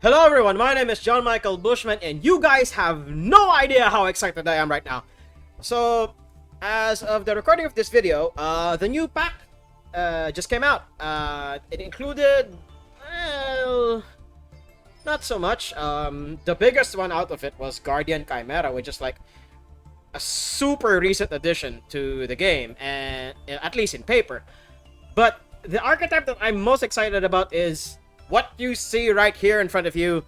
Hello everyone, my name is John Michael Bushman, and you guys have no idea how excited I am right now. So, as of the recording of this video, the new pack just came out. It included, well, not so much. The biggest one out of it was Guardian Chimera, which is like a super recent addition to the game, and at least in paper. But the archetype that I'm most excited about is what you see right here in front of you,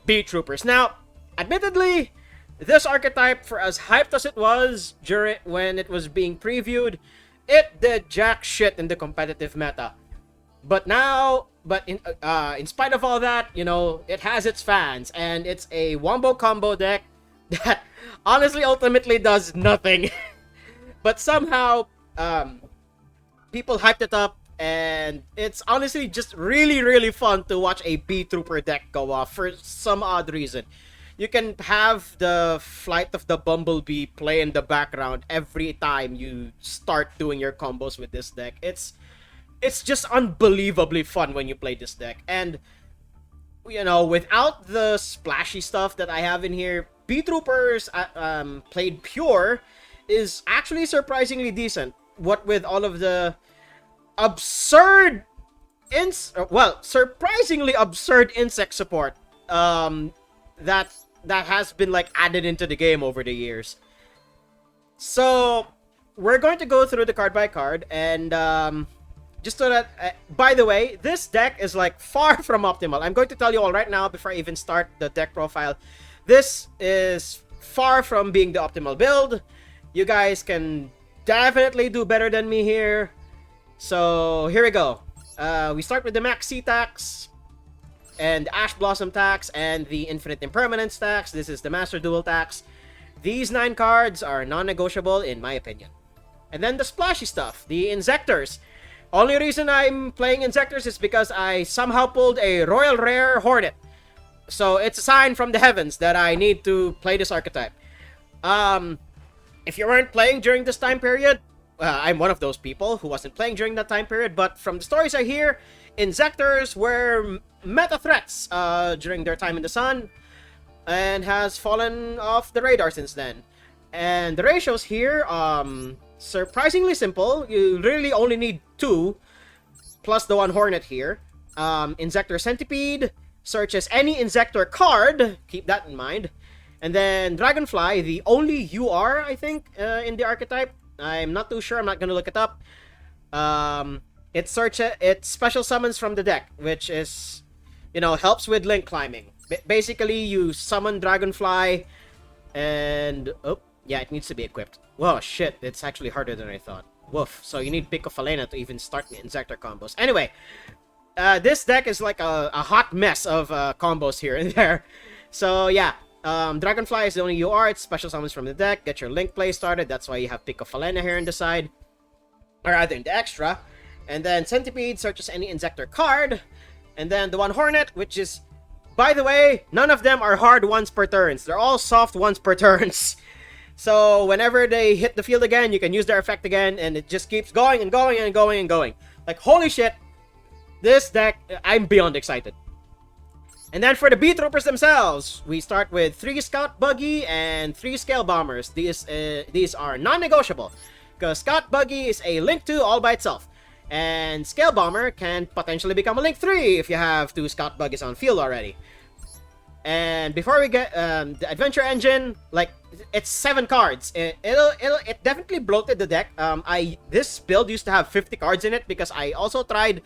Bee Troopers. Now, admittedly, this archetype, for as hyped as it was during when it was being previewed, it did jack shit in the competitive meta. But in spite of all that, you know, it has its fans, and it's a wombo combo deck that honestly ultimately does nothing. But somehow, people hyped it up, and it's honestly just really fun to watch a Bee Trooper deck go off for some odd reason. You can have the Flight of the Bumblebee play in the background every time you start doing your combos with this deck. It's just unbelievably fun when you play this deck. And, you know, without the splashy stuff that I have in here, Bee Troopers played pure is actually surprisingly decent. What with all of the surprisingly absurd insect support that has been like added into the game over the years. So we're going to go through the card by card, and just so that by the way, this deck is like far from optimal. I'm going to tell you all right now before I even start the deck profile. This is far from being the optimal build. You guys can definitely do better than me here. So here we go. We start with the Max C tax, and Ash Blossom tax, and the Infinite Impermanence tax. This is the Master Duel tax. These 9 cards are non-negotiable in my opinion. And then the splashy stuff, the Insectors. Only reason I'm playing Insectors is because I somehow pulled a Royal Rare Hornet. So it's a sign from the heavens that I need to play this archetype. If you weren't playing during this time period, I'm one of those people who wasn't playing during that time period, but from the stories I hear, Insectors were meta threats during their time in the sun, and has fallen off the radar since then. And the ratios here, surprisingly simple. You really only need 2, plus the 1 Hornet here. Insector Centipede searches any Insector card, keep that in mind. And then Dragonfly, the only UR, I think, in the archetype. I'm not too sure, I'm not gonna look it up. It special summons from the deck, which is, you know, helps with link climbing. Basically, you summon Dragonfly, and oh yeah, it needs to be equipped. Whoa, shit, it's actually harder than I thought. Woof. So you need Pick of Falena to even start the Insector combos. Anyway, this deck is like a hot mess of combos here and there. So yeah. Dragonfly is the only UR. It's special summons from the deck. Get your link play started. That's why you have Pick of Falena here on the side, or rather in the extra. And then Centipede searches any Insector card. And then the 1 Hornet, which is, by the way, none of them are hard once per turns. They're all soft once per turns. So whenever they hit the field again, you can use their effect again, and it just keeps going and going and going and going. Like, holy shit, this deck, I'm beyond excited. And then for the Bee Troopers themselves, we start with 3 Scout Buggy and 3 Scale Bombers. These are non-negotiable, because Scout Buggy is a Link 2 all by itself, and Scale Bomber can potentially become a Link 3 if you have 2 Scout Buggies on field already. And before we get the Adventure Engine, like, it's 7 cards. It definitely bloated the deck. This build used to have 50 cards in it, because I also tried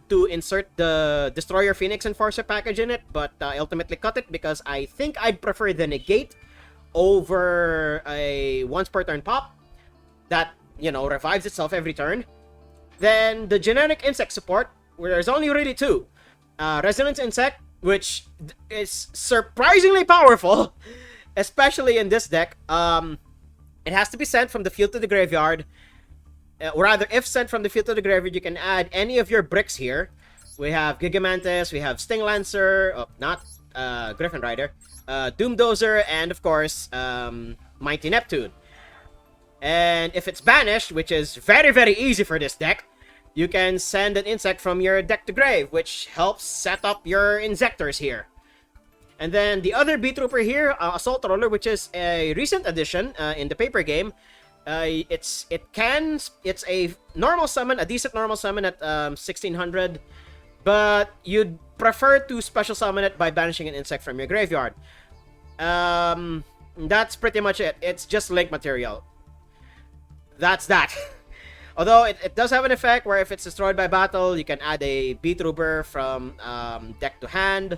to insert the Destroyer Phoenix Enforcer package in it, but I ultimately cut it because I think I'd prefer the Negate over a once per turn pop that, you know, revives itself every turn. Then the generic insect support, where there's only really 2. Resonance Insect, which is surprisingly powerful, especially in this deck. It has to be sent from the field to the graveyard. Or rather, if sent from the field to the graveyard, you can add any of your bricks here. We have Gigamantis, we have Sting Lancer, Griffin Rider, Doomdozer, and of course, Mighty Neptune. And if it's banished, which is very easy for this deck, you can send an insect from your deck to grave, which helps set up your Insectors here. And then the other B-Trooper here, Assault Roller, which is a recent addition in the paper game. It's a normal summon, a decent normal summon at 1600, but you'd prefer to special summon it by banishing an insect from your graveyard. That's pretty much it. It's just link material. That's that. Although it does have an effect where if it's destroyed by battle, you can add a B-Trooper from deck to hand.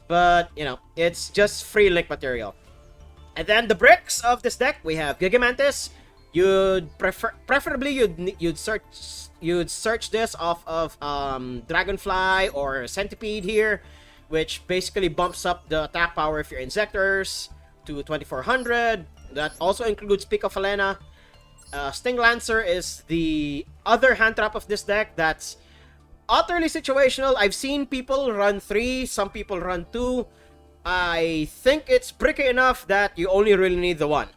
But, you know, it's just free link material. And then the bricks of this deck, we have Gigamantis. Preferably you'd search this off of Dragonfly or Centipede here, which basically bumps up the attack power of your Insectors to 2400. That also includes Pico Falena. Sting Lancer is the other hand trap of this deck that's utterly situational. I've seen people run 3, some people run 2. I think it's bricky enough that you only really need the 1.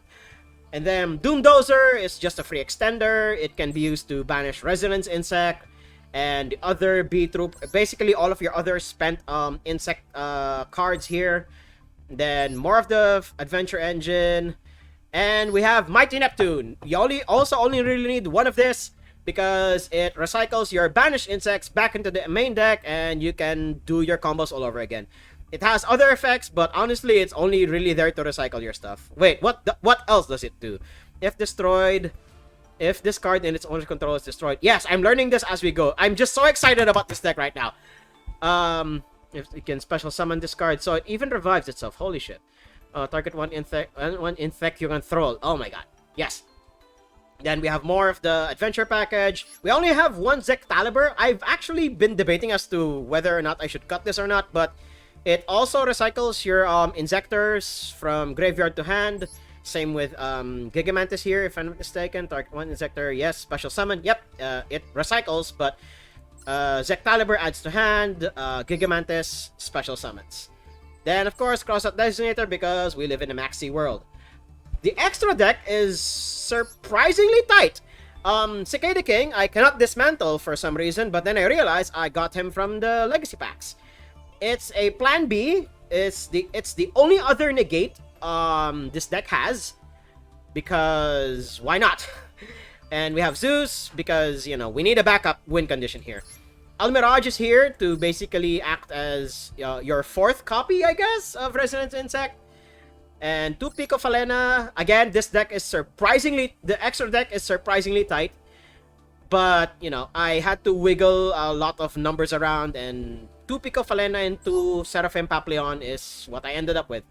And then Doomdozer is just a free extender. It can be used to banish Resonance Insect and the other B-Troop. Basically all of your other spent insect cards here. Then more of the Adventure Engine. And we have Mighty Neptune. You only really need 1 of this because it recycles your banished insects back into the main deck and you can do your combos all over again. It has other effects, but honestly, it's only really there to recycle your stuff. Wait, what else does it do? If destroyed, if this card in its owner's control is destroyed. Yes, I'm learning this as we go. I'm just so excited about this deck right now. If you can special summon this card, so it even revives itself. Holy shit. Target one infect you can throw. Oh my god. Yes. Then we have more of the adventure package. We only have 1 Zectaliber. I've actually been debating as to whether or not I should cut this or not, but it also recycles your Insectors from graveyard to hand. Same with Gigamantis here, if I'm not mistaken. Target 1 Insector, yes. Special summon, yep. It recycles, but Zectaliber adds to hand. Gigamantis special summons. Then, of course, Crossout Designator because we live in a Maxi world. The extra deck is surprisingly tight. Cicada King, I cannot dismantle for some reason, but then I realized I got him from the Legacy Packs. It's a Plan B. It's the only other negate this deck has, because why not? And we have Zeus because, you know, we need a backup win condition here. Almirage is here to basically act as your 4th copy, I guess, of Resonance Insect. And 2 Pico Falena. Again, this deck is the extra deck is surprisingly tight. But, you know, I had to wiggle a lot of numbers around, and 2 Pico Falena and 2 Seraphim Papillon is what I ended up with.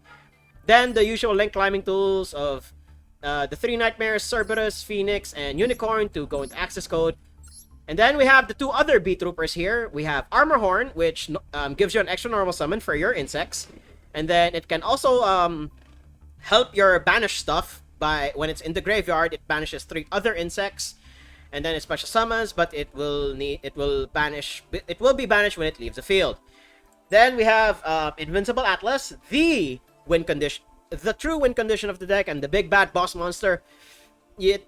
Then the usual link climbing tools of the 3 Nightmares, Cerberus, Phoenix, and Unicorn to go into access code. And then we have the 2 other B-Troopers here. We have Armor Horn, which gives you an extra normal summon for your insects. And then it can also help your banish stuff by when it's in the graveyard. It banishes 3 other insects. And then it special summons, but it will be banished when it leaves the field. Then we have Invincible Atlas, the true win condition of the deck, and the big bad boss monster. It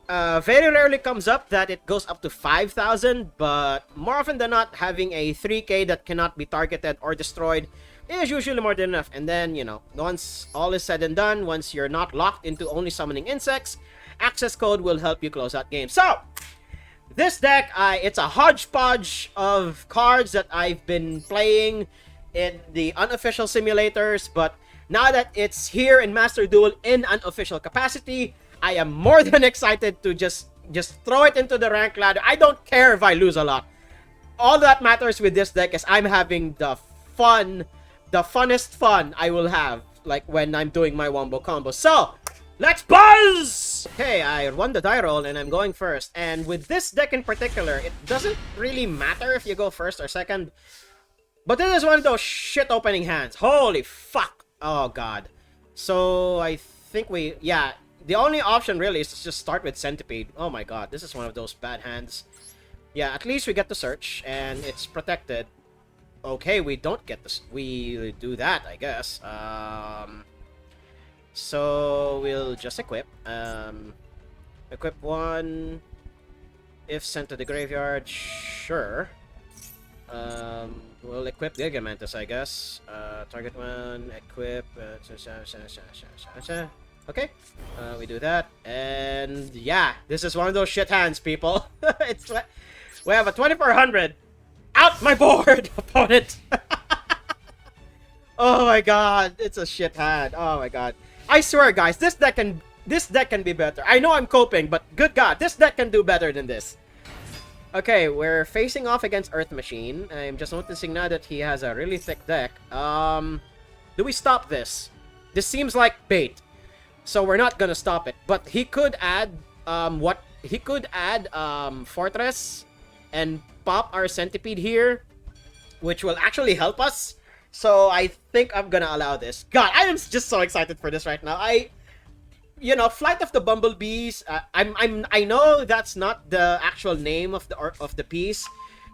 very rarely comes up that it goes up to 5,000, but more often than not, having a 3k that cannot be targeted or destroyed is usually more than enough. And then, you know, once all is said and done, once you're not locked into only summoning insects, access code will help you close out games. So, this deck, it's a hodgepodge of cards that I've been playing in the unofficial simulators, but now that it's here in Master Duel in unofficial capacity, I am more than excited to just throw it into the rank ladder. I don't care if I lose a lot. All that matters with this deck is I'm having the funnest fun I will have, like when I'm doing my wombo combo. So, let's buzz! Okay, I won the die roll and I'm going first. And with this deck in particular, it doesn't really matter if you go first or second. But this is one of those shit opening hands. Holy fuck. Oh god. So, I think the only option really is to just start with Centipede. Oh my god, this is one of those bad hands. Yeah, at least we get the search and it's protected. Okay, we don't get this. We do that, I guess. So we'll just equip. Equip 1. If sent to the graveyard, sure. We'll equip Gigamantis, I guess. Target one, equip. Okay, we do that, and yeah, this is one of those shit hands, people. It's like we have a 2400 out my board opponent. Oh my god, it's a shit hand. Oh my god, I swear, guys, this deck can be better. I know I'm coping, but good god, this deck can do better than this. Okay, we're facing off against Earth Machine. I'm just noticing now that he has a really thick deck. Do we stop this? This seems like bait, so we're not gonna stop it. But he could add Fortress and pop our Centipede here, which will actually help us. So I think I'm gonna allow this. God, I am just so excited for this right now. Flight of the Bumblebees. I know that's not the actual name of the piece.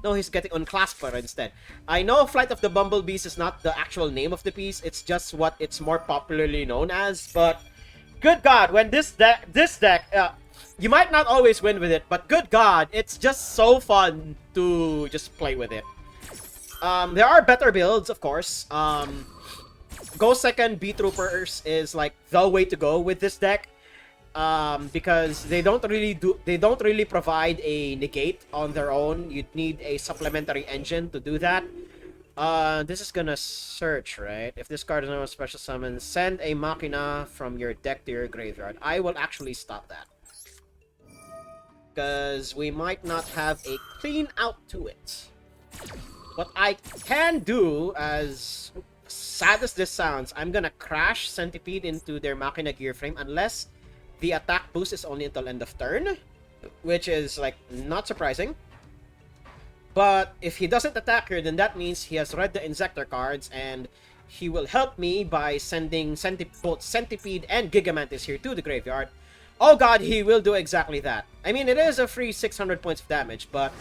No, he's getting Unclasper instead. I know Flight of the Bumblebees is not the actual name of the piece. It's just what it's more popularly known as. But good God, when this deck, you might not always win with it, but good God, it's just so fun to just play with it. There are better builds, of course. Go second B Troopers is like the way to go with this deck, because they don't really provide a negate on their own. You'd need a supplementary engine to do that. This is gonna search, right? If this card is not a special summon, send a Machina from your deck to your graveyard. I will actually stop that, because we might not have a clean out to it. What I can do, as sad as this sounds, I'm gonna crash Centipede into their Machina gear frame unless the attack boost is only until end of turn, which is like not surprising. But if he doesn't attack here, then that means he has read the Insector cards, and he will help me by sending both Centipede and Gigamantis here to the graveyard. Oh god, he will do exactly that. I mean, it is a free 600 points of damage, but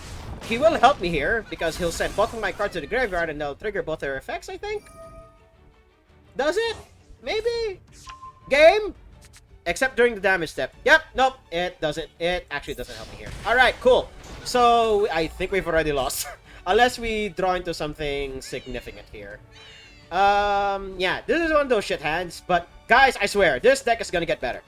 he will help me here because he'll send both of my cards to the graveyard and they'll trigger both their effects, I think. Does it? Maybe? Game? Except during the damage step. Yep, nope, it doesn't. It actually doesn't help me here. Alright, cool. So, I think we've already lost. Unless we draw into something significant here. Yeah, this is one of those shit hands. But, guys, I swear, this deck is gonna get better.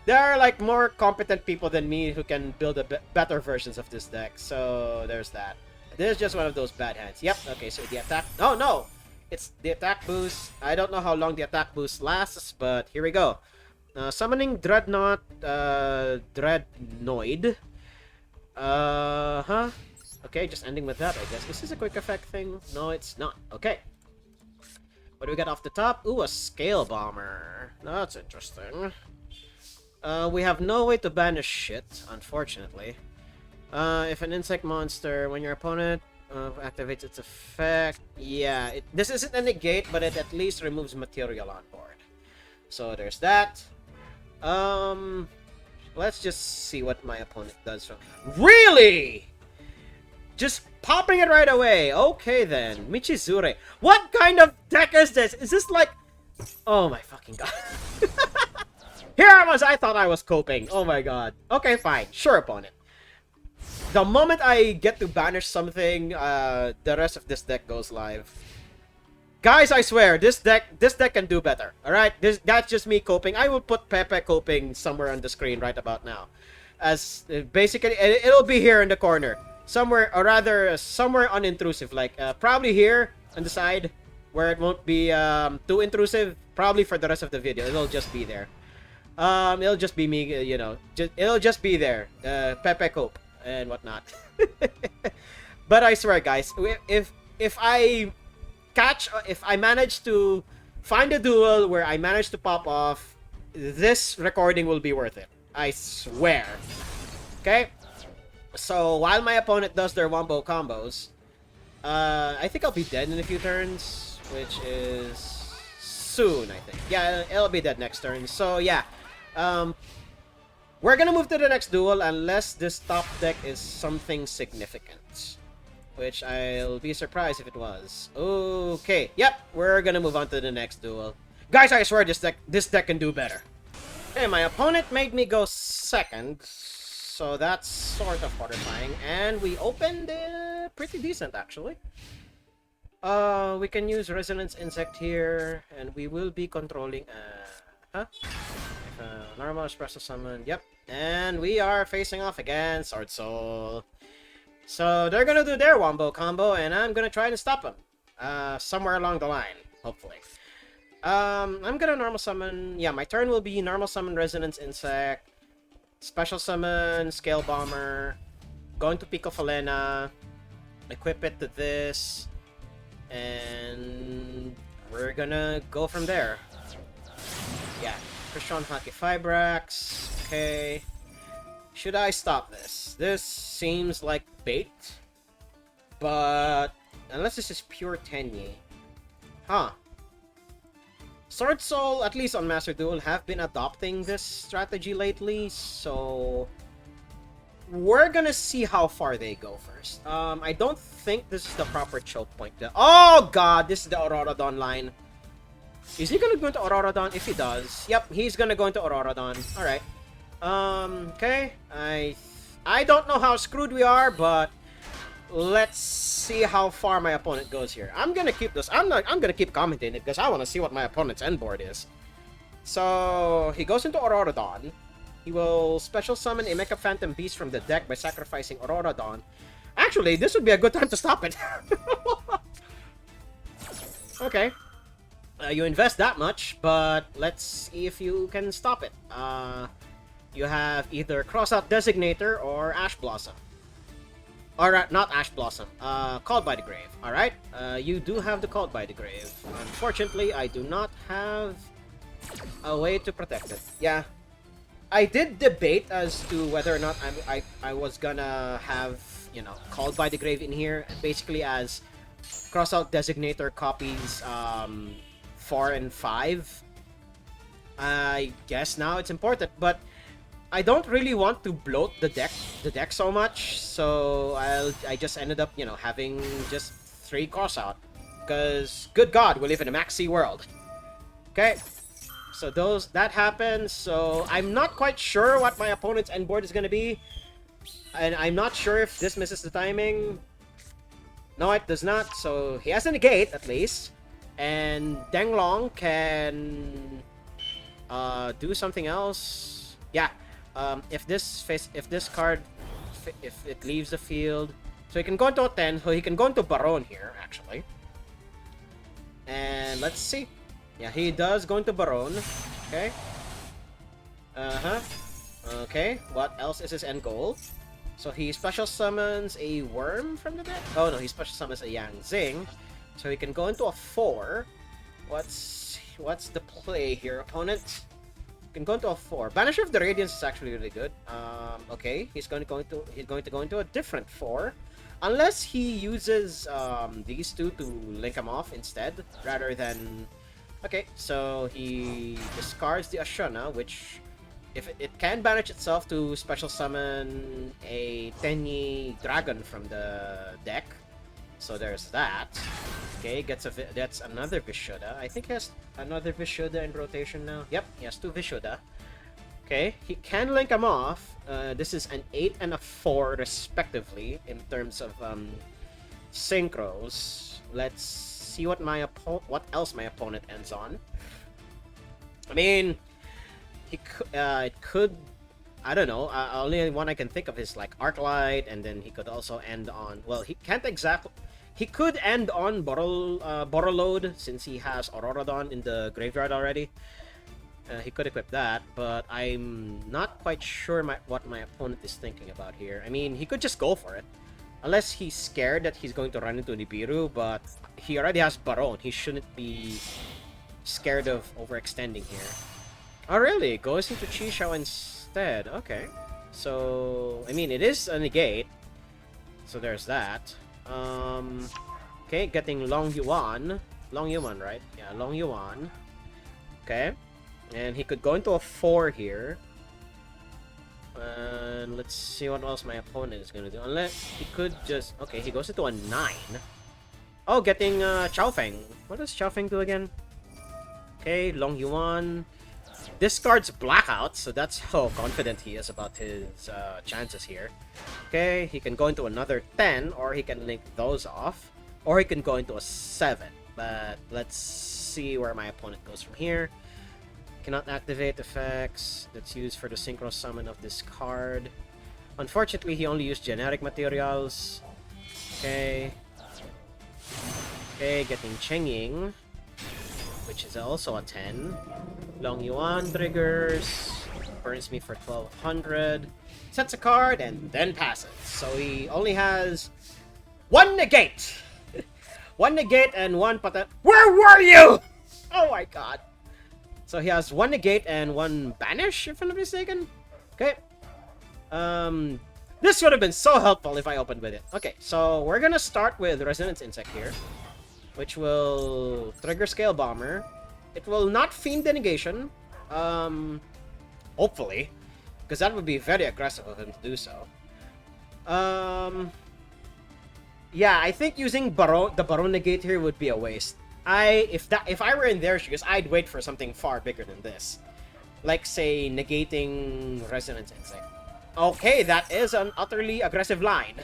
There are like more competent people than me who can build better versions of this deck. So there's that. This is just one of those bad hands. Yep. Okay. So the attack. Oh no, it's the attack boost. I don't know how long the attack boost lasts, but here we go. Summoning Dreadnought, Dreadnoid. Okay, just ending with that, I guess. Is this a quick effect thing? No, it's not. Okay. What do we got off the top? Ooh, a Scale Bomber. That's interesting. We have no way to banish shit, unfortunately. If an insect monster, when your opponent activates its effect... Yeah, this isn't a negate, but it at least removes material on board. So there's that. Let's just see what my opponent does. Really? Just popping it right away. Okay then. Michizure. What kind of deck is this? Is this like... Oh my fucking god. Here I was, I thought I was coping. Oh my god. Okay, fine. Sure, opponent. The moment I get to banish something, the rest of this deck goes live. Guys, I swear, this deck can do better. Alright? That's just me coping. I will put Pepe coping somewhere on the screen right about now. As basically, it'll be here in the corner. Somewhere, or rather, somewhere unintrusive. Like, probably here on the side, where it won't be too intrusive. Probably for the rest of the video. It'll just be there. It'll just be me, you know. It'll just be there. Pepe Cope and whatnot. But I swear, guys, if I manage to find a duel where I manage to pop off, this recording will be worth it. I swear. Okay? So, while my opponent does their wombo combos, I think I'll be dead in a few turns, which is soon, I think. Yeah, it'll be dead next turn. So, yeah. We're gonna move to the next duel unless this top deck is something significant. Which I'll be surprised if it was. Okay. Yep, we're gonna move on to the next duel. Guys, I swear this deck can do better. Okay, my opponent made me go second. so that's sort of horrifying. And we opened pretty decent, actually. We can use Resonance Insect here, and we will be controlling, normal Espresso Summon, yep. And we are facing off against Sword Soul. So they're gonna do their Wombo combo, and I'm gonna try and stop them. Somewhere along the line, hopefully. I'm gonna normal summon, yeah, my turn will be normal summon Resonance Insect, special summon Scale Bomber, going to Pico Falena, equip it to this, and we're gonna go from there. Yeah, Christian Haki Fibrax, okay. Should I stop this? This seems like bait, but unless this is pure Tenyi. Huh. Sword Soul, at least on Master Duel, have been adopting this strategy lately, so we're gonna see how far they go first. I don't think this is the proper choke point. Oh god, this is the Auroradon line. Is he gonna go into Auroradon? If he does, yep, he's gonna go into Auroradon. Alright. Okay. I don't know how screwed we are, but let's see how far my opponent goes here. I'm gonna keep this. I'm gonna keep commenting it because I want to see what my opponent's end board is. So he goes into Auroradon. He will special summon a Mecha Phantom Beast from the deck by sacrificing Auroradon. Actually, this would be a good time to stop it. Okay. You invest that much, but let's see if you can stop it. You have either Crossout Designator or Ash Blossom. Or not Ash Blossom, Called by the Grave. Alright, you do have the Called by the Grave. Unfortunately, I do not have a way to protect it. Yeah. I did debate as to whether or not I was gonna have, you know, Called by the Grave in here, basically as Crossout Designator copies 4 and 5. I guess now it's important, but I don't really want to bloat the deck so much, so I just ended up, you know, having just 3 Crossout, because good god, we live in a maxi world. Okay. So that happens, so I'm not quite sure what my opponent's end board is going to be. And I'm not sure if this misses the timing. No, it does not, so he has a negate, at least. And Denglong can do something else. Yeah, if it leaves the field, so he can go into a 10, so he can go into Baron here, actually. And let's see. Yeah, he does go into Baron. Okay. Okay, what else is his end goal? So he special summons a worm from the deck? Oh no, he special summons a Yang Zing. So he can go into a 4. What's the play here, opponent? Can go into a 4. Banisher of the Radiance is actually really good. Okay, he's going to go into a different 4. Unless he uses these two to link him off instead, rather than... Okay, so he discards the Ashana, which, if it can banish itself to special summon a Tenyi Dragon from the deck. So there's that. Okay, that's another Vishuddha. I think he has another Vishuddha in rotation now. Yep, he has 2 Vishuddha. Okay, he can link them off. This is an 8 and a 4 respectively in terms of synchros. Let's see what else my opponent ends on. I mean, it could. I don't know. Only one I can think of is like Arclight, and then he could also end on. Well, he can't exactly. He could end on Borreload since he has Auroradon in the graveyard already. He could equip that, but I'm not quite sure what my opponent is thinking about here. I mean, he could just go for it. Unless he's scared that he's going to run into Nibiru, but he already has Baron. He shouldn't be scared of overextending here. Oh, really? Goes into Chisho instead. Okay. So, I mean, it is a negate. So there's that. Okay, getting Long Yuan. Long Yuan, right? Yeah, Long Yuan. Okay. And he could go into a 4 here. And let's see what else my opponent is going to do. Unless he could just... Okay, he goes into a 9. Oh, getting Chao Feng. What does Chao Feng do again? Okay, Long Yuan. Discards Blackout, so that's how confident he is about his chances here. Okay, he can go into another 10, or he can link those off, or he can go into a 7. But let's see where my opponent goes from here. Cannot activate effects that's used for the synchro summon of this card. Unfortunately, he only used generic materials. Okay. Okay, getting Cheng-Ying, which is also a 10. Long Yuan triggers, burns me for 1200, sets a card, and then passes. So he only has one negate! One negate and one patent. Where were you? Oh my god. So he has one negate and one banish, if I'm not mistaken. Okay. This would have been so helpful if I opened with it. Okay, so we're gonna start with Resonance Insect here, which will trigger Scale Bomber. It will not Fiend the negation, hopefully, because that would be very aggressive of him to do so. Yeah, I think using the Baron negate here would be a waste. If I were in their shoes, I'd wait for something far bigger than this, like say negating Resonance Insect. Okay, that is an utterly aggressive line.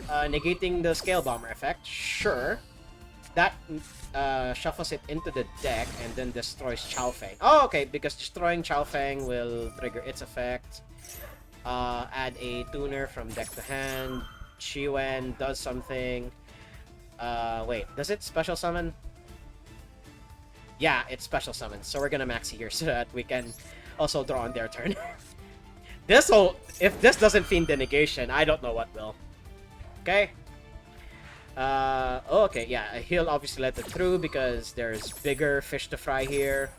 Negating the Scale Bomber effect, sure. That shuffles it into the deck and then destroys Chao Feng. Oh, okay, because destroying Chao Feng will trigger its effect. Add a tuner from deck to hand. Chi-Wen does something. Wait, does it special summon? Yeah, it's special summon. So we're gonna maxi here so that we can also draw on their turn. If this doesn't Fiend the negation, I don't know what will. Okay. Okay, yeah, he'll obviously let it through because there's bigger fish to fry here.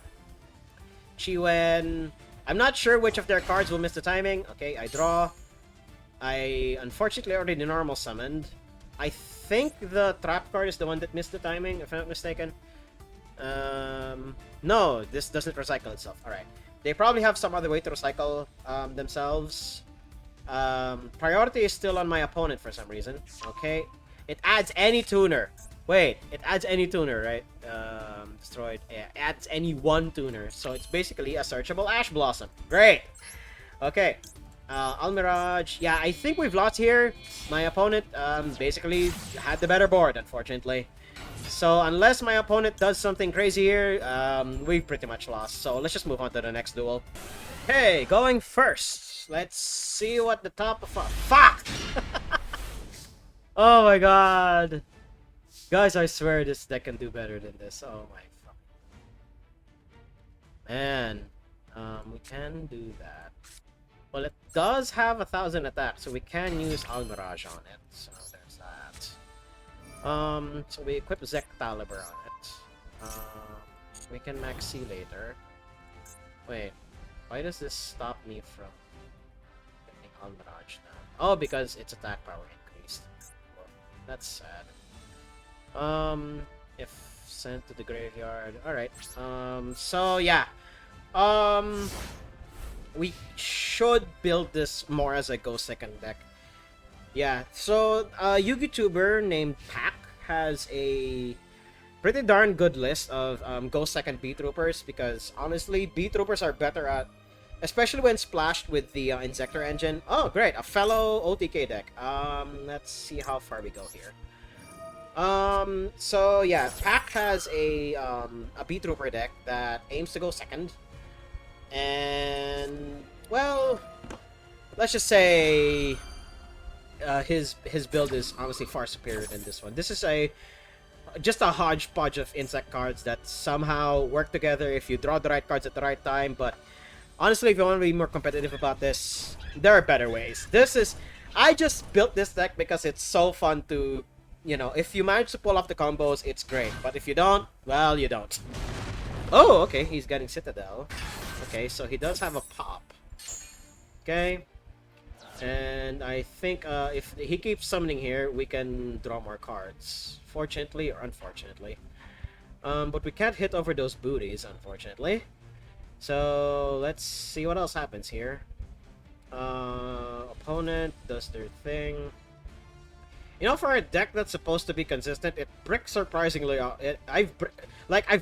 Chi-Wen. I'm not sure which of their cards will miss the timing. Okay, I draw. I unfortunately already normal summoned. I think the trap card is the one that missed the timing, if I'm not mistaken. No, this doesn't recycle itself. Alright. They probably have some other way to recycle themselves. Priority is still on my opponent for some reason. Okay. It adds any tuner. Wait, it adds any tuner, right? Destroyed. Yeah, it adds any one tuner. So it's basically a searchable Ash Blossom. Great! Okay. Almirage. Yeah, I think we've lost here. My opponent basically had the better board, unfortunately. So unless my opponent does something crazy here, we've pretty much lost. So let's just move on to the next duel. Hey, going first. Let's see what the top of... Fuck! Oh my god. Guys, I swear this deck can do better than this. Oh my fuck. Man. We can do that. Well, it does have 1,000 attack, so we can use Almirage on it. So there's that. So we equip Zectaliber on it. We can maxi later. Wait, why does this stop me from getting Almirage now? Oh, because its attack power increased. Well, that's sad. If sent to the graveyard. Alright. So yeah. We should build this more as a Go Second deck. Yeah, so YuGiTuber named Pack has a pretty darn good list of Go Second B-Troopers, because honestly, B-Troopers are better at, especially when splashed with the Insector engine. Oh, great, a fellow OTK deck. Let's see how far we go here. So yeah, Pack has a B-Trooper deck that aims to go second. And, well, let's just say his build is honestly far superior than this one. This is just a hodgepodge of insect cards that somehow work together if you draw the right cards at the right time. But honestly, if you want to be more competitive about this, there are better ways. I just built this deck because it's so fun to, you know, if you manage to pull off the combos, it's great. But if you don't, well, you don't. Oh, okay, he's getting Citadel. Okay, so he does have a pop. Okay. And I think if he keeps summoning here, we can draw more cards. Fortunately or unfortunately. But we can't hit over those booties, unfortunately. So let's see what else happens here. Opponent does their thing. You know, for a deck that's supposed to be consistent, it bricks surprisingly. I've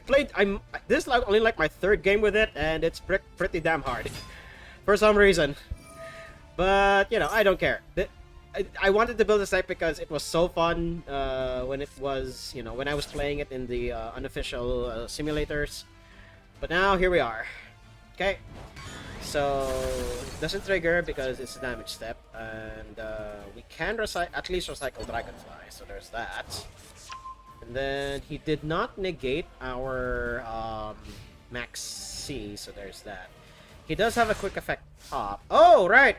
played. This is like only like my third game with it, and it's bricked pretty damn hard, for some reason. But you know, I don't care. I wanted to build this deck because it was so fun when it was, you know, when I was playing it in the unofficial simulators. But now here we are. Okay. So, it doesn't trigger because it's a damage step, and we can at least recycle Dragonfly, so there's that. And then he did not negate our Max C, so there's that. He does have a quick effect top. Oh, right!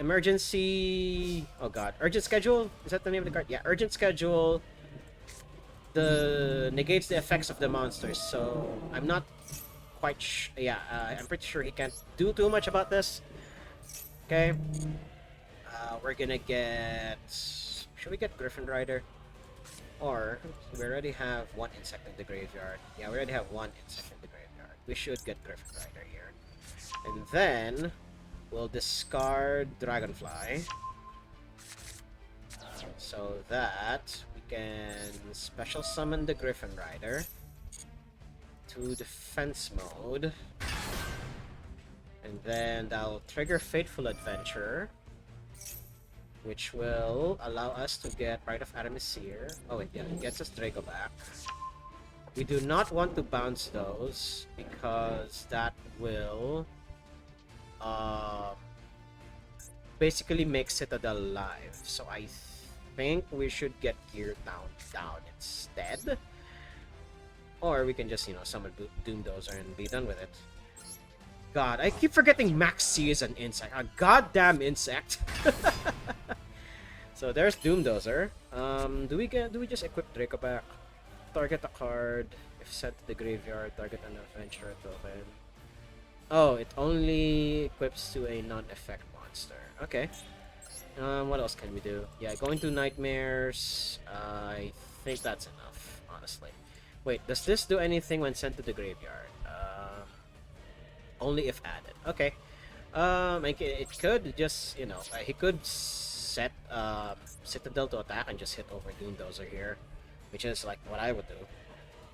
Emergency... Oh god, Urgent Schedule? Is that the name of the card? Yeah, Urgent Schedule negates the effects of the monsters, so I'm not quite I'm pretty sure he can't do too much about this. Okay. We're gonna get... Should we get Griffin Rider? Or, we already have one insect in the graveyard. Yeah, we already have one insect in the graveyard. We should get Griffin Rider here. And then, we'll discard Dragonfly. So that we can special summon the Griffin Rider to defense mode, and then that'll trigger Fateful Adventure, which will allow us to get Rite of Aramis-Seer. Oh wait, yeah, it gets us Draco back. We do not want to bounce those because that will basically make Citadel live. So I think we should get Gear down instead. Or we can just, you know, summon Doomdozer and be done with it. God, I keep forgetting Max C is an insect. A goddamn insect. So there's Doomdozer. Do we just equip Draco back? Target a card. If sent to the graveyard, target an adventurer token. Oh, it only equips to a non-effect monster. Okay. What else can we do? Yeah, going to Nightmares. I think that's enough, honestly. Wait, does this do anything when sent to the graveyard? Only if added. Okay. It could just, you know, he could set Citadel to attack and just hit over Doomdozer here, which is like what I would do.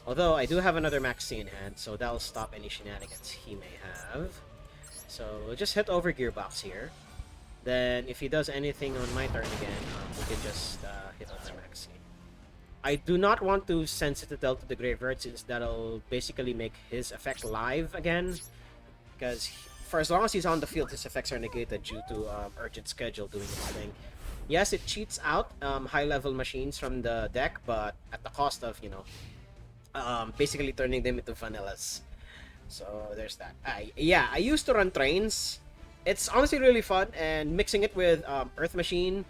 Although I do have another Max C in hand, so that'll stop any shenanigans he may have. So we'll just hit over Gearbox here. Then if he does anything on my turn again, we can just hit over Max C. I do not want to send Citadel to the graveyard since that'll basically make his effect live again. Because for as long as he's on the field, his effects are negated due to Urgent Schedule doing its thing. Yes, it cheats out high-level machines from the deck, but at the cost of, you know, basically turning them into vanillas. So there's that. I used to run trains. It's honestly really fun, and mixing it with Earth Machine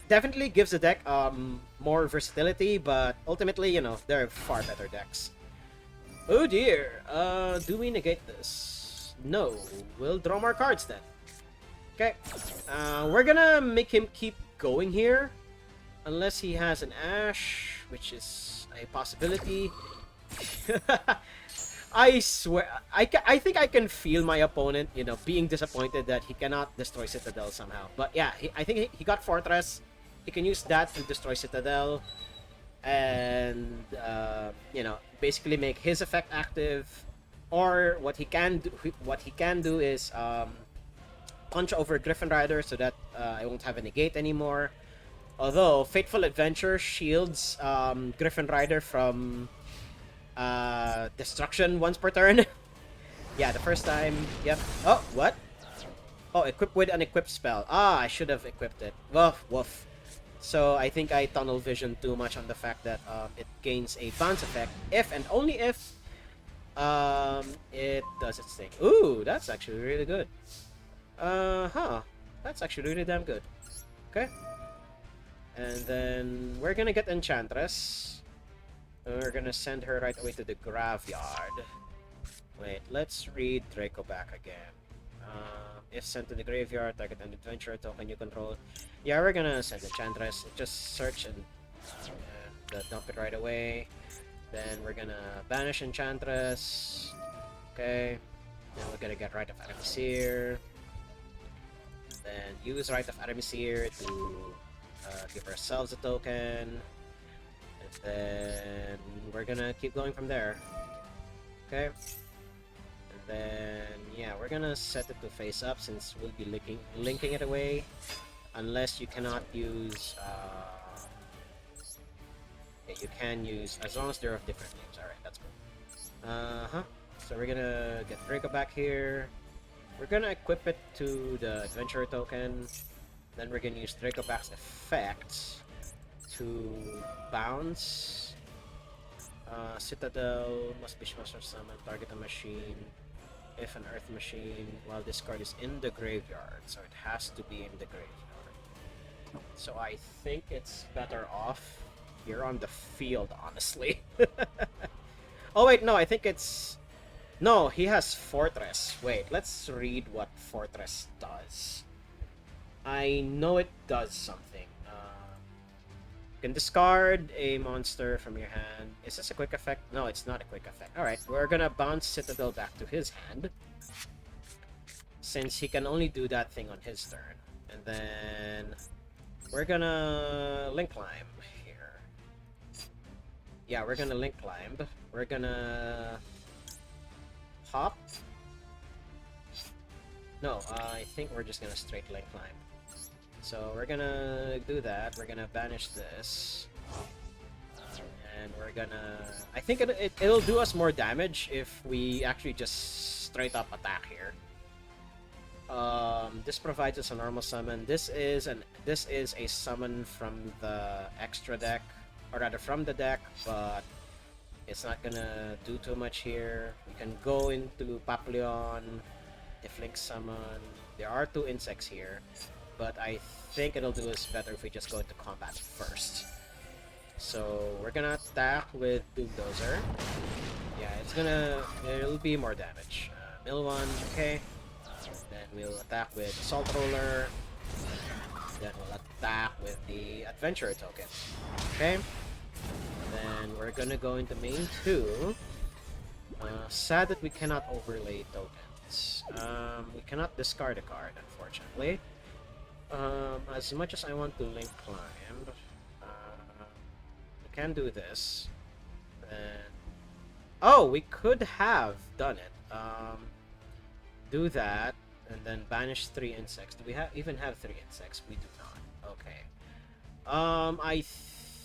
definitely gives the deck more versatility, but ultimately, you know, there are far better decks. Oh dear, do we negate this? No, we'll draw more cards then. Okay, we're gonna make him keep going here, unless he has an Ash, which is a possibility. I swear, I think I can feel my opponent, you know, being disappointed that he cannot destroy Citadel somehow. But yeah, I think he got Fortress. He can use that to destroy Citadel, and you know, basically make his effect active. Or what he can do is punch over Griffin Rider so that I won't have a negate anymore. Although Fateful Adventure shields Griffin Rider from destruction once per turn. Yeah, the first time. Yep. Oh, what? Oh, equip with an equipped spell. Ah, I should have equipped it. Woof, woof. So I think I tunnel vision too much on the fact that it gains a bounce effect if and only if it does its thing. Ooh, that's actually really good. That's actually really damn good. Okay. And then we're gonna get Enchantress. We're gonna send her right away to the graveyard. Wait, let's read Draco back again. If sent to the graveyard, target an adventurer token you control. Yeah, we're gonna send Enchantress. Just search and dump it right away. Then we're gonna banish Enchantress. Okay. Then we're gonna get Rite of Aramis-Seer. Then use Rite of Aramis-Seer to Give ourselves a token. And then we're gonna keep going from there. Okay. And then, yeah, we're gonna set it to face up since we'll be linking it away. Unless you cannot use... yeah, you can use... As long as they're of different names. Alright, that's cool. So we're gonna get Draco back here. We're gonna equip it to the Adventurer token. Then we're gonna use Draco back's effect to bounce. Citadel must be Master Summon, target a machine. If an Earth machine, while this card is in the graveyard. So it has to be in the graveyard. So I think it's better off here on the field, honestly. Oh wait, no, I think it's... No, he has Fortress. Wait, let's read what Fortress does. I know it does something. You can discard a monster from your hand. Is this a quick effect? No, it's not a quick effect. Alright, we're gonna bounce Citadel back to his hand. Since he can only do that thing on his turn. And then... We're gonna Link Climb here. Yeah, we're gonna Link Climb. We're gonna... Hop? No, I think we're just gonna straight Link Climb. So we're gonna do that. We're gonna banish this. And we're gonna... I think it'll do us more damage if we actually just straight up attack here. This provides us a normal summon. This is a summon from the extra deck, or rather from the deck, but it's not gonna do too much here. We can go into Papillon, Deflink Summon. There are 2 insects here, but I think it'll do us better if we just go into combat first. So we're gonna attack with Doomdozer. Yeah, it'll be more damage. Mill 1, okay. Then we'll attack with Assault Roller. Then we'll attack with the Adventurer token. Okay. Then we're gonna go into main 2. Sad that we cannot overlay tokens. We cannot discard a card, unfortunately. As much as I want to Link Climb, we can do this. Then... Oh, we could have done it. Do that, and then banish 3 insects. Do we even have 3 insects? We do not. Okay. I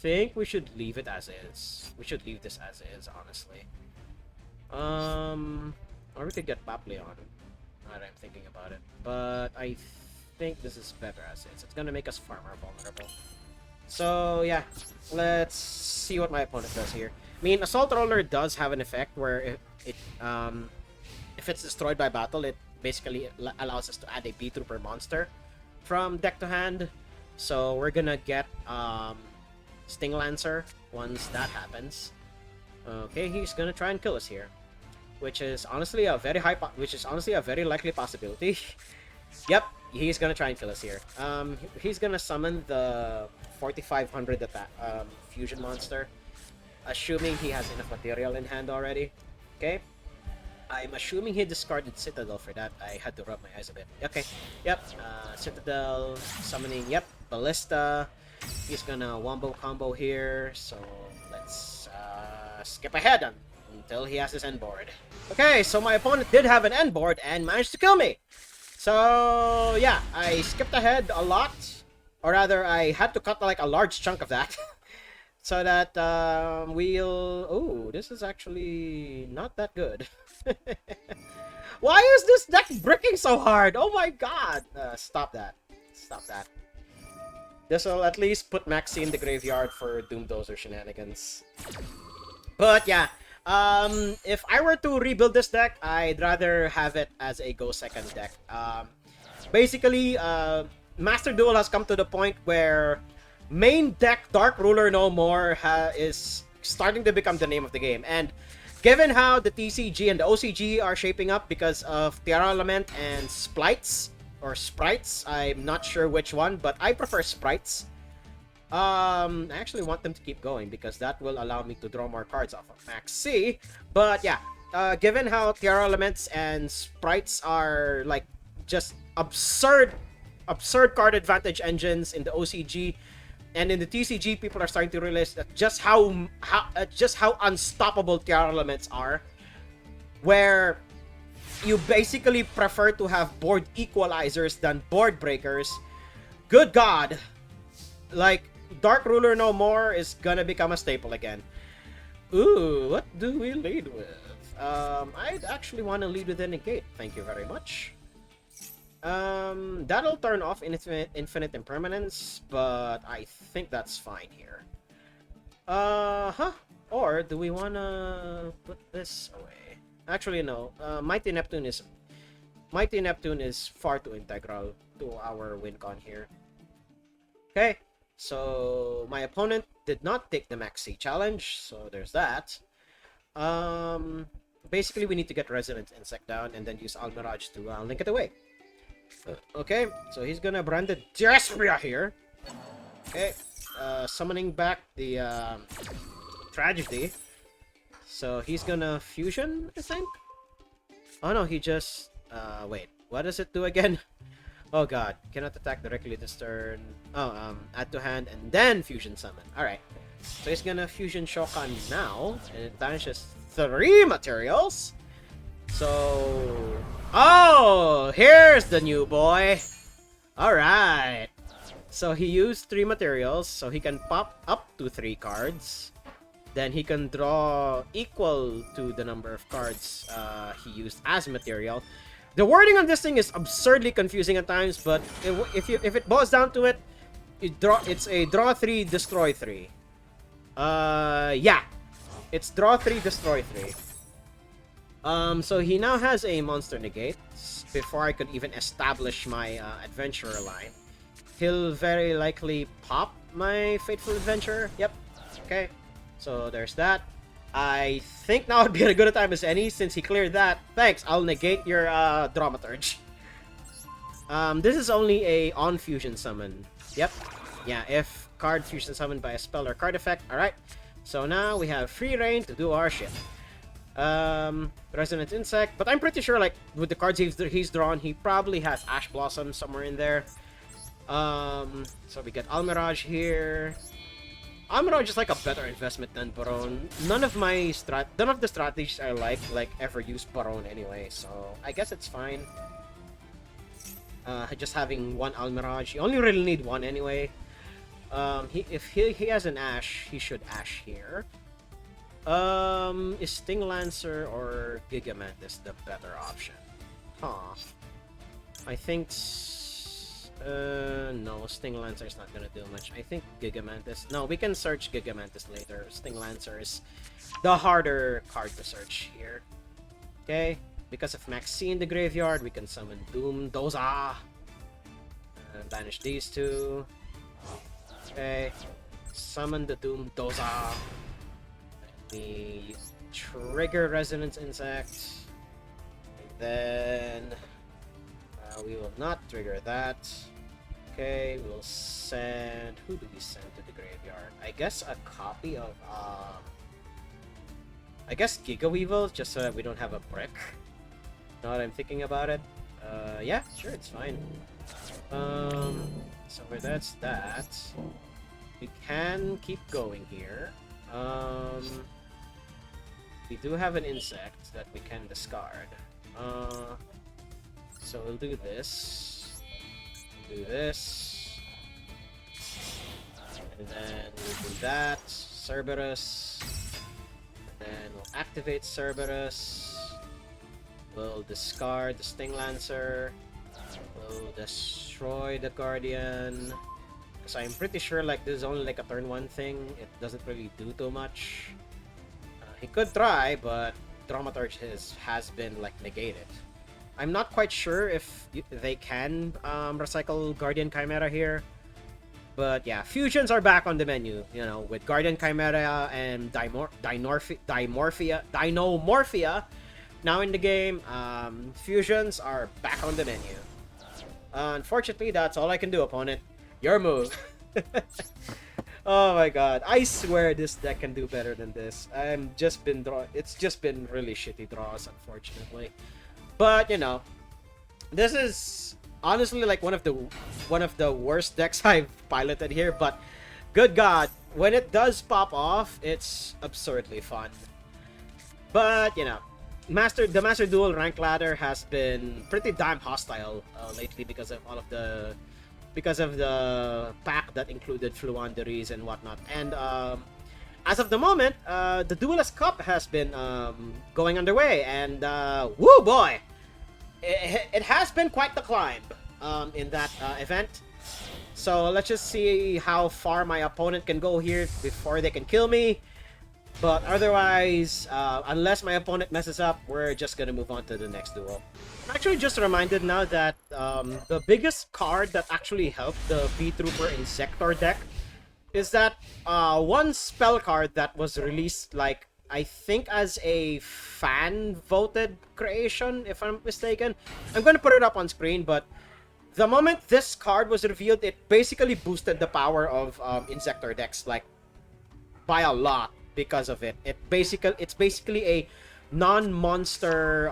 think we should leave it as is. We should leave this as is, honestly. Or we could get Papillon. Now that I'm thinking about it. But I think this is better as is. It's gonna make us far more vulnerable. So, yeah. Let's see what my opponent does here. I mean, Assault Roller does have an effect where if it's destroyed by battle, it basically allows us to add a B-Trooper monster from deck to hand. So we're gonna get Sting Lancer once that happens. Okay, he's gonna try and kill us here, which is honestly a very very likely possibility. Yep, he's gonna try and kill us here. He's gonna summon the 4500 attack fusion monster, assuming he has enough material in hand already. Okay. I'm assuming he discarded Citadel for that. I had to rub my eyes a bit. Okay, yep. Citadel, summoning, yep. Ballista. He's gonna wombo combo here. So let's skip ahead until he has his end board. Okay, so my opponent did have an end board and managed to kill me. So yeah, I skipped ahead a lot. Or rather, I had to cut like a large chunk of that. So that we'll... Oh, this is actually not that good. Why is this deck bricking so hard? Oh my god! Stop that. Stop that. This will at least put Maxi in the graveyard for Doomdozer shenanigans. But yeah, if I were to rebuild this deck, I'd rather have it as a go second deck. Basically, Master Duel has come to the point where main deck Dark Ruler No More is starting to become the name of the game. And given how the TCG and the OCG are shaping up because of Tiara Lament and Sprites, or Sprites, I'm not sure which one, but I prefer Sprites. I actually want them to keep going because that will allow me to draw more cards off of Max C. But yeah, given how Tiara Laments and Sprites are like just absurd card advantage engines in the OCG, And in the TCG, people are starting to realize that just how unstoppable Tiara Elements are, where you basically prefer to have board equalizers than board breakers. Good God, like Dark Ruler No More is gonna become a staple again. Ooh, what do we lead with? I'd actually want to lead with a negate. Thank you very much. That'll turn off infinite impermanence, but I think that's fine here. Or do we wanna put this away? Actually, no. Mighty Neptune is far too integral to our win con here. Okay, so my opponent did not take the Max C challenge, so there's that. Basically, we need to get Resonant Insect down and then use Almirage to link it away. Okay, so he's gonna brand the Despria here. Okay, summoning back the Tragedy. So he's gonna fusion, I think? Oh no, he just... wait, what does it do again? Oh god, cannot attack directly this turn. Oh, add to hand and then fusion summon. Alright, so he's gonna fusion Shokan now, and it banishes 3 materials. So... oh, here's the new boy. Alright. So he used 3 materials, so he can pop up to 3 cards. Then he can draw equal to the number of cards he used as material. The wording on this thing is absurdly confusing at times, but if it boils down to it, it's a draw 3, destroy 3. Yeah. It's draw 3, destroy 3. So he now has a monster negate. Before I could even establish my adventurer line, he'll very likely pop my Fateful Adventurer. Yep. Okay. So there's that. I think now would be as good a time as any since he cleared that. Thanks. I'll negate your Dramaturge. This is only a on fusion summon. Yep. Yeah. If card fusion summoned by a spell or card effect. All right. So now we have free reign to do our shit. Resonant Insect, but I'm pretty sure like with the cards he's drawn, he probably has Ash Blossom somewhere in there. So we get Almirage here. Almirage is like a better investment than Baron. None of the strategies I like ever use Baron anyway, so I guess it's fine. Just having one Almirage, you only really need one anyway. If he has an Ash, he should Ash here. Is Sting Lancer or Gigamantis the better option? Huh. I think... no, Sting Lancer is not gonna do much. I think Gigamantis... No, we can search Gigamantis later. Sting Lancer is the harder card to search here. Okay, because of Max C in the graveyard, we can summon Doom Doza. Banish these 2. Okay, summon the Doom Doza. We trigger Resonance Insect, and then we will not trigger that. Okay, we'll send... who do we send to the graveyard? I guess a copy of I guess YuGiOh, just so that we don't have a brick. Now that I'm thinking about it, yeah, sure, it's fine. So where that's that, we can keep going here. We do have an insect that we can discard. So we'll do this. We'll do this. And then we'll do that. Cerberus. And then we'll activate Cerberus. We'll discard the Sting Lancer. We'll destroy the Guardian. Because I'm pretty sure like this is only like a turn 1 thing. It doesn't really do too much. He could try, but Dramaturge has been like negated. I'm not quite sure if they can recycle Guardian Chimera here, but yeah, fusions are back on the menu. You know, with Guardian Chimera and Dinomorphia now in the game, fusions are back on the menu. Unfortunately, that's all I can do, opponent. Your move. Oh my god, I swear this deck can do better than this. It's just been really shitty draws, unfortunately. But you know, this is honestly like one of the worst decks I've piloted here, but Good God, when it does pop off, it's absurdly fun. But you know, the Master Duel rank ladder has been pretty damn hostile lately because of all of the pack that included fluanderies and whatnot. And as of the moment, the Duelist Cup has been going underway, and woo boy, it has been quite the climb in that event. So let's just see how far my opponent can go here before they can kill me. But otherwise, unless my opponent messes up, we're just gonna move on to the next duel. I'm actually just reminded now that the biggest card that actually helped the V-Trooper Insector deck is that one spell card that was released, like, I think as a fan-voted creation, if I'm not mistaken. I'm gonna put it up on screen, but the moment this card was revealed, it basically boosted the power of Insector decks, like, by a lot. Because of it, it's basically a non-monster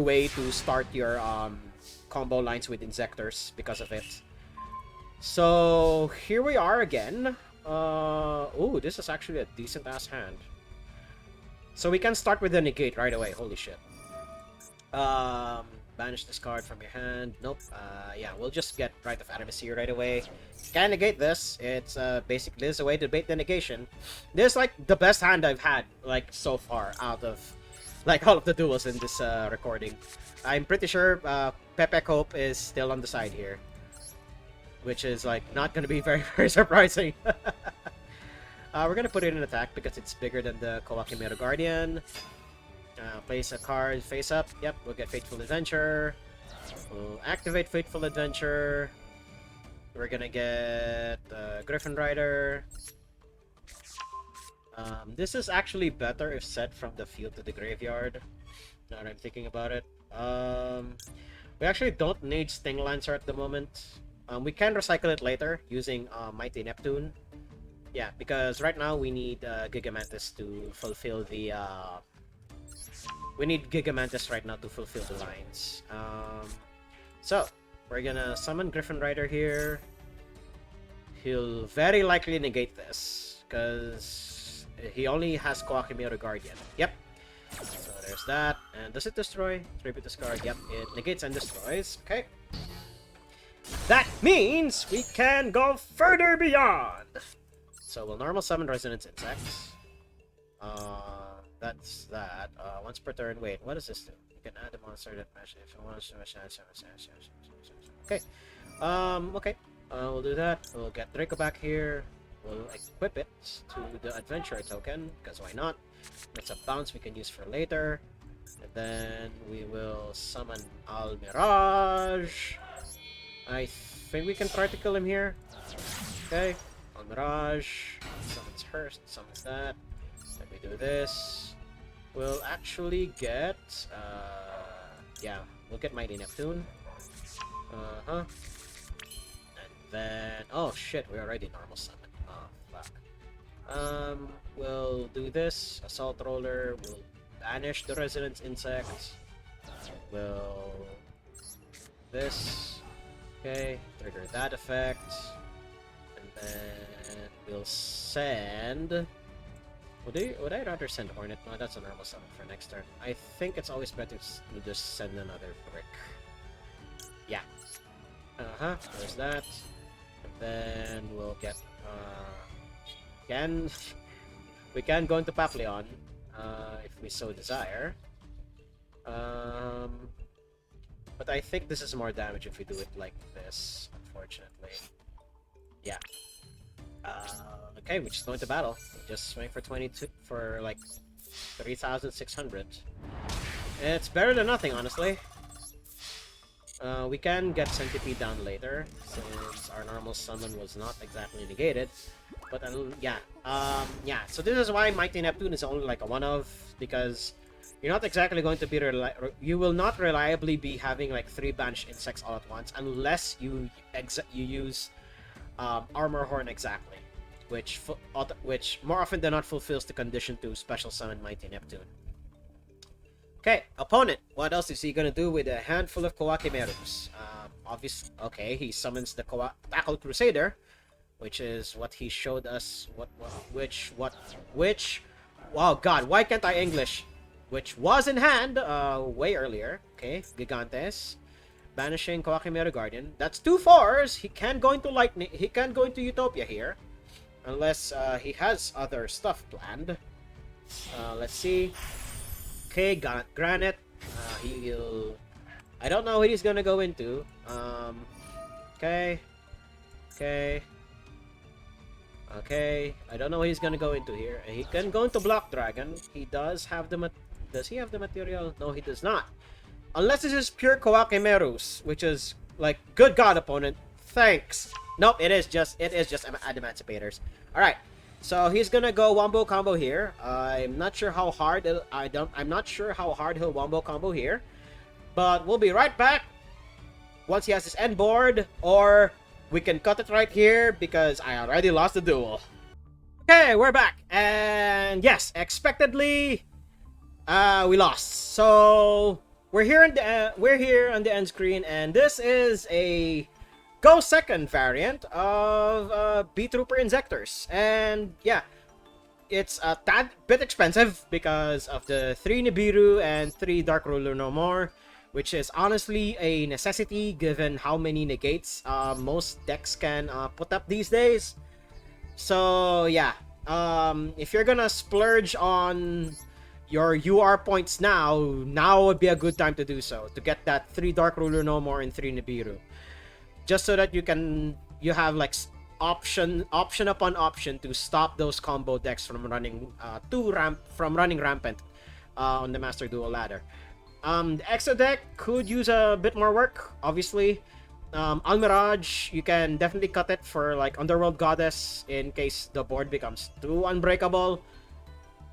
way to start your combo lines with Insectors because of it. So here we are again. Oh, this is actually a decent ass hand. So we can start with the negate right away. Holy shit. Banish this card from your hand. Nope. Yeah, we'll just get Rite of Animacy right away. Can negate this. It's basically this is a way to bait the negation. This is like the best hand I've had like so far out of like all of the duels in this recording. I'm pretty sure Pepe Cope is still on the side here, which is like not gonna be very very surprising. We're gonna put it in attack because it's bigger than the Kawakimiro Guardian. Place a card face up. Yep, we'll get Fateful Adventure. We'll activate Fateful Adventure. We're gonna get Griffin Rider. This is actually better if set from the field to the graveyard. Now that I'm thinking about it. We actually don't need Sting Lancer at the moment. We can recycle it later using Mighty Neptune. Yeah, because right now we need Gigamantis to fulfill the... We need Gigamantis right now to fulfill the lines. So, we're gonna summon Griffin Rider here. He'll very likely negate this, because he only has Kawakimiro Guardian. Yep. So there's that. And does it destroy? Tribute this card. Yep, it negates and destroys. Okay. That means we can go further beyond! So we'll normal summon Resonance Insects. That's that. Once per turn. Wait, what does this do? You can add a monster that matches if you want to. Okay. Okay. We'll do that. We'll get Draco back here. We'll equip it to the Adventurer token, because why not? It's a bounce we can use for later. And then we will summon Almirage. I think we can try to kill him here. Okay. Almirage. Summons her. Summons that. Let me do this. We'll actually get... yeah, we'll get Mighty Neptune. And then... Oh shit, we already normal summon. Oh, fuck. We'll do this. Assault Roller. We'll banish the Resonance Insect. We'll... This. Okay, trigger that effect. And then we'll send... Would I rather send Hornet? No, that's a normal summon for next turn. I think it's always better to just send another brick. Yeah. There's that. And then we'll get we can go into Papillon if we so desire. But I think this is more damage if we do it like this, unfortunately. Yeah. Okay, we just go into battle. We just swing for 22 for like 3,600. It's better than nothing, honestly. We can get Centipede down later, since our normal summon was not exactly negated. But yeah, yeah. So this is why Mighty Neptune is only like a one-of, because you're not exactly going to be you will not reliably be having like 3 banished insects all at once, unless you use Armor Horn exactly, which more often than not fulfills the condition to special summon Mighty Neptune. Okay, opponent. What else is he gonna do with a handful of Kawakimerus? Obviously, okay, he summons the Tackle Crusader, which is what he showed us. Which? Oh God, why can't I English? Which was in hand way earlier. Okay, Gigantes. Banishing Kawakimeru Guardian. That's 2/4s. He can't go into Lightning. He can't go into Utopia here. Unless he has other stuff planned. Let's see. Okay, Granite. He'll... I don't know what he's gonna go into. Okay. Okay. Okay. I don't know what he's gonna go into here. He can go into Block Dragon. He does have the... Does he have the material? No, he does not. Unless this is pure Kawakimerus, which is like, good God, opponent. Thanks. Nope, it is just Adamantimators. Alright. So he's gonna go wombo combo here. I'm not sure how hard I'm not sure how hard he'll wombo combo here. But we'll be right back once he has his end board, or we can cut it right here because I already lost the duel. Okay, we're back. And yes, expectedly we lost. So we're here on the end screen, and this is a go second variant of B-Trooper Injectors. And yeah, it's a tad bit expensive because of the 3 Nibiru and 3 Dark Ruler No More, which is honestly a necessity given how many negates most decks can put up these days. So yeah, if you're gonna splurge on your UR points now would be a good time to do so, to get that 3 Dark Ruler No More and 3 Nibiru. Just so that you have like option upon option to stop those combo decks from running rampant on the Master Duel ladder. The Exo deck could use a bit more work, obviously. Almirage, you can definitely cut it for like Underworld Goddess in case the board becomes too unbreakable.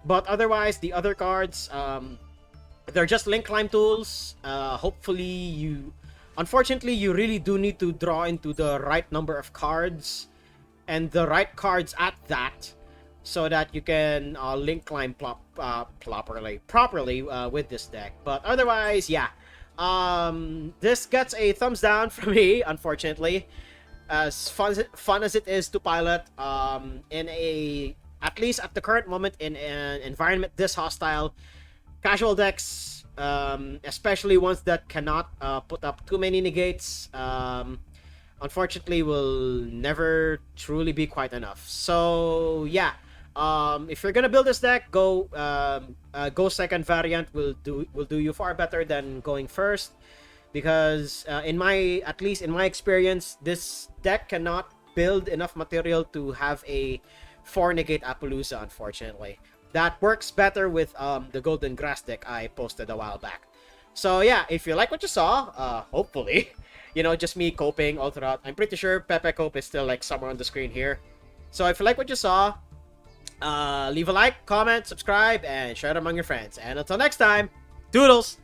But otherwise, the other cards, they're just link climb tools. Unfortunately, you really do need to draw into the right number of cards, and the right cards at that, so that you can link climb properly with this deck. But otherwise, yeah, this gets a thumbs down from me, unfortunately. As fun as it is to pilot, at least at the current moment, in an environment this hostile, casual decks, especially ones that cannot put up too many negates, unfortunately will never truly be quite enough. So yeah, if you're gonna build this deck, go second variant will do you far better than going first, because at least in my experience, this deck cannot build enough material to have a 4 negate Appaloosa, unfortunately. That works better with the Golden Grass deck I posted a while back. So yeah, if you like what you saw, hopefully, just me coping all throughout. I'm pretty sure Pepe Cope is still like somewhere on the screen here. So if you like what you saw, leave a like, comment, subscribe, and share it among your friends. And until next time, doodles!